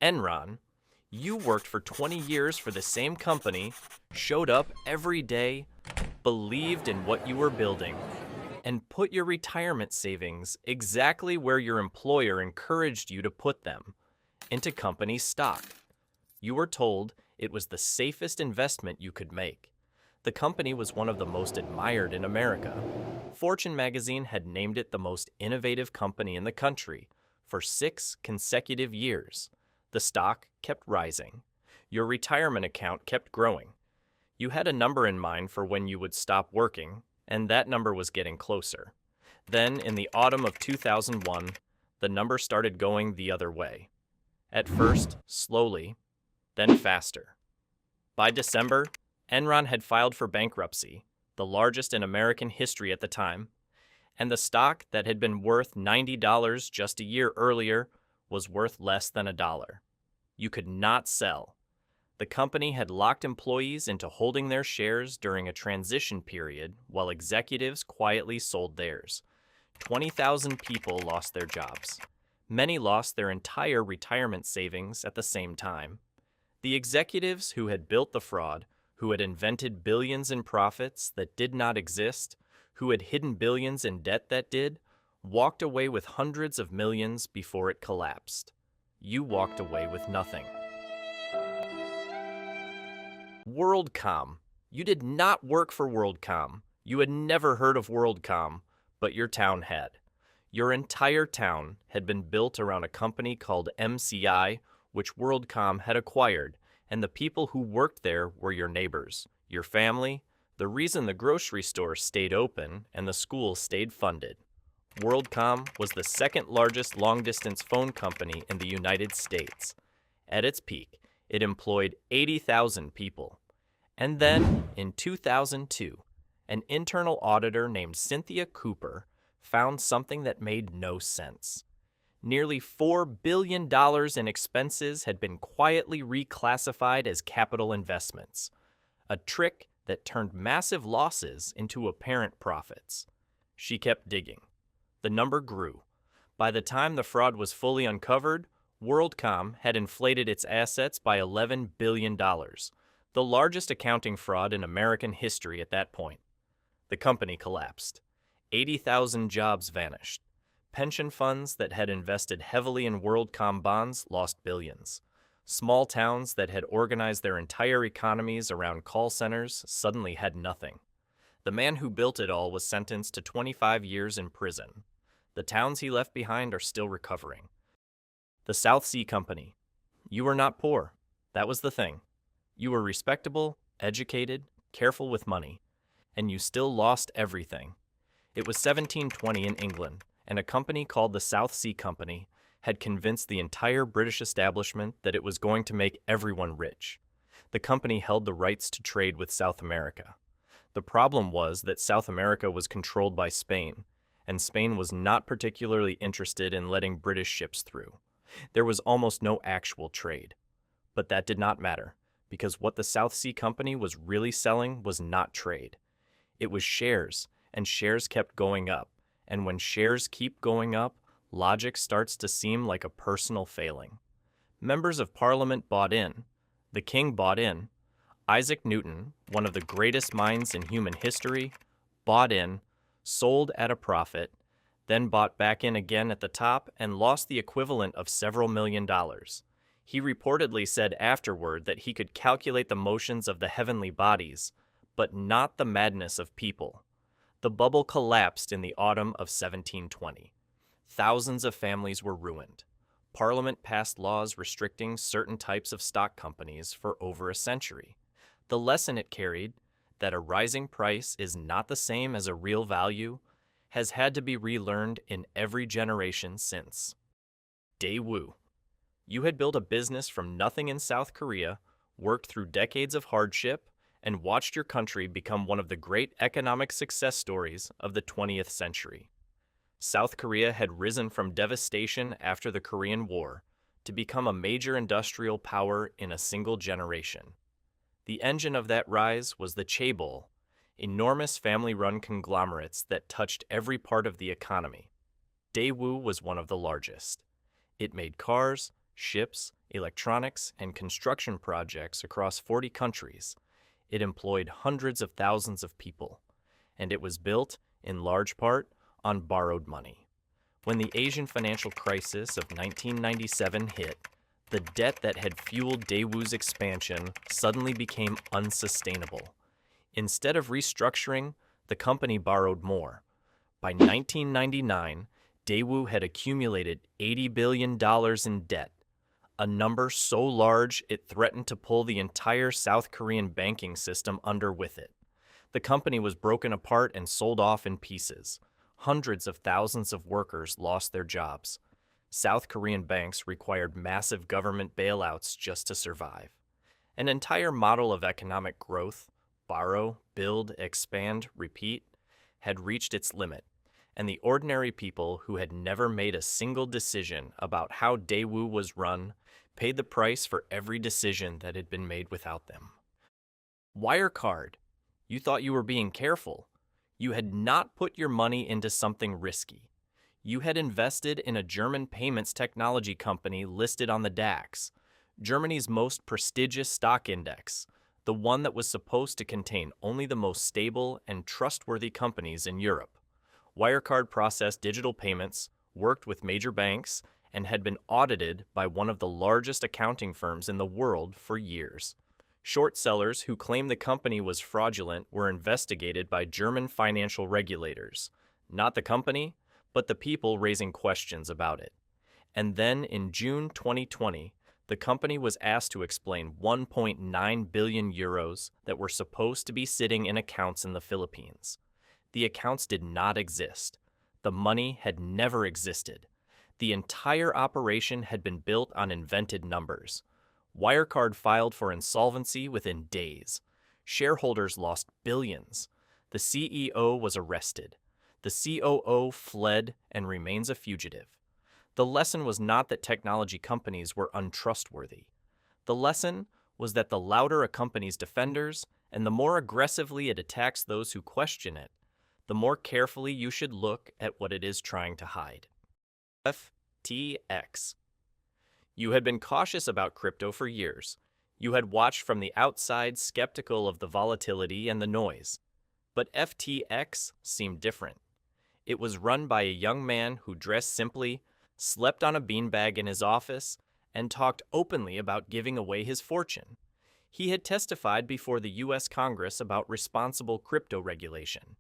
Enron. You worked for 20 years for the same company, showed up every day, believed in what you were building, and put your retirement savings exactly where your employer encouraged you to put them, into company stock. You were told it was the safest investment you could make. The company was one of the most admired in America. Fortune magazine had named it the most innovative company in the country for 6 consecutive years. The stock kept rising. Your retirement account kept growing. You had a number in mind for when you would stop working, and that number was getting closer. Then, in the autumn of 2001, the number started going the other way. At first, slowly, then faster. By December, Enron had filed for bankruptcy, the largest in American history at the time, and the stock that had been worth $90 just a year earlier was worth less than $1. You could not sell. The company had locked employees into holding their shares during a transition period while executives quietly sold theirs. 20,000 people lost their jobs. Many lost their entire retirement savings at the same time. The executives who had built the fraud, who had invented billions in profits that did not exist, who had hidden billions in debt that did, walked away with hundreds of millions before it collapsed. You walked away with nothing. WorldCom. You did not work for WorldCom. You had never heard of WorldCom, but your town had. Your entire town had been built around a company called MCI, which WorldCom had acquired, and the people who worked there were your neighbors, your family, the reason the grocery store stayed open and the school stayed funded. WorldCom was the second largest long-distance phone company in the United States. At its peak, it employed 80,000 people. And then, in 2002, an internal auditor named Cynthia Cooper found something that made no sense. Nearly $4 billion in expenses had been quietly reclassified as capital investments, a trick that turned massive losses into apparent profits. She kept digging. The number grew. By the time the fraud was fully uncovered, WorldCom had inflated its assets by $11 billion, the largest accounting fraud in American history at that point. The company collapsed. 80,000 jobs vanished. Pension funds that had invested heavily in WorldCom bonds lost billions. Small towns that had organized their entire economies around call centers suddenly had nothing. The man who built it all was sentenced to 25 years in prison. The towns he left behind are still recovering. The South Sea Company. You were not poor. That was the thing. You were respectable, educated, careful with money, and you still lost everything. It was 1720 in England, and a company called the South Sea Company had convinced the entire British establishment that it was going to make everyone rich. The company held the rights to trade with South America. The problem was that South America was controlled by Spain, and Spain was not particularly interested in letting British ships through. There was almost no actual trade. But that did not matter, because what the South Sea Company was really selling was not trade. It was shares, and shares kept going up. And when shares keep going up, logic starts to seem like a personal failing. Members of Parliament bought in. The king bought in. Isaac Newton, one of the greatest minds in human history, bought in, sold at a profit, then bought back in again at the top and lost the equivalent of several $1 million. He reportedly said afterward that he could calculate the motions of the heavenly bodies, but not the madness of people. The bubble collapsed in the autumn of 1720. Thousands of families were ruined. Parliament passed laws restricting certain types of stock companies for over a century. The lesson it carried, that a rising price is not the same as a real value, has had to be relearned in every generation since. Daewoo. You had built a business from nothing in South Korea, worked through decades of hardship, and watched your country become one of the great economic success stories of the 20th century. South Korea had risen from devastation after the Korean War to become a major industrial power in a single generation. The engine of that rise was the chaebol, enormous family-run conglomerates that touched every part of the economy. Daewoo was one of the largest. It made cars, ships, electronics, and construction projects across 40 countries. It employed hundreds of thousands of people, and it was built, in large part, on borrowed money. When the Asian financial crisis of 1997 hit, the debt that had fueled Daewoo's expansion suddenly became unsustainable. Instead of restructuring, the company borrowed more. By 1999, Daewoo had accumulated $80 billion in debt, a number so large it threatened to pull the entire South Korean banking system under with it. The company was broken apart and sold off in pieces. Hundreds of thousands of workers lost their jobs. South Korean banks required massive government bailouts just to survive. An entire model of economic growth, borrow, build, expand, repeat, had reached its limit, and the ordinary people who had never made a single decision about how Daewoo was run paid the price for every decision that had been made without them. Wirecard. You thought you were being careful. You had not put your money into something risky. You had invested in a German payments technology company listed on the DAX, Germany's most prestigious stock index, the one that was supposed to contain only the most stable and trustworthy companies in Europe. Wirecard processed digital payments, worked with major banks, and had been audited by one of the largest accounting firms in the world for years. Short sellers who claimed the company was fraudulent were investigated by German financial regulators, not the company, but the people raising questions about it. And then in June 2020, the company was asked to explain 1.9 billion euros that were supposed to be sitting in accounts in the Philippines. The accounts did not exist. The money had never existed. The entire operation had been built on invented numbers. Wirecard filed for insolvency within days. Shareholders lost billions. The CEO was arrested. The COO fled and remains a fugitive. The lesson was not that technology companies were untrustworthy. The lesson was that the louder a company's defenders and the more aggressively it attacks those who question it, the more carefully you should look at what it is trying to hide. FTX. You had been cautious about crypto for years. You had watched from the outside, skeptical of the volatility and the noise. But FTX seemed different. It was run by a young man who dressed simply, slept on a beanbag in his office, and talked openly about giving away his fortune. He had testified before the U.S. Congress about responsible crypto regulation.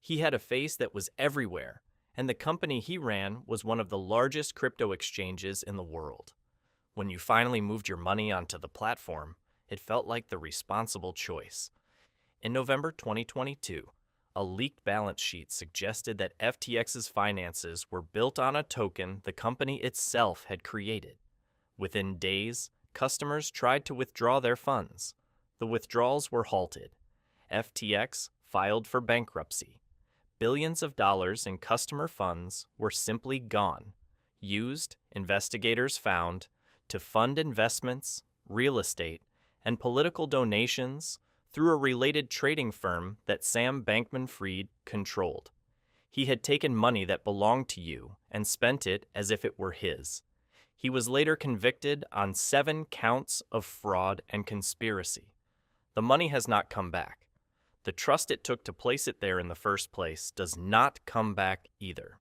He had a face that was everywhere, and the company he ran was one of the largest crypto exchanges in the world. When you finally moved your money onto the platform, it felt like the responsible choice. In November 2022, a leaked balance sheet suggested that FTX's finances were built on a token the company itself had created. Within days, customers tried to withdraw their funds. The withdrawals were halted. FTX filed for bankruptcy. Billions of dollars in customer funds were simply gone, used, investigators found, to fund investments, real estate, and political donations through a related trading firm that Sam Bankman-Fried controlled. He had taken money that belonged to you and spent it as if it were his. He was later convicted on 7 counts of fraud and conspiracy. The money has not come back. The trust it took to place it there in the first place does not come back either.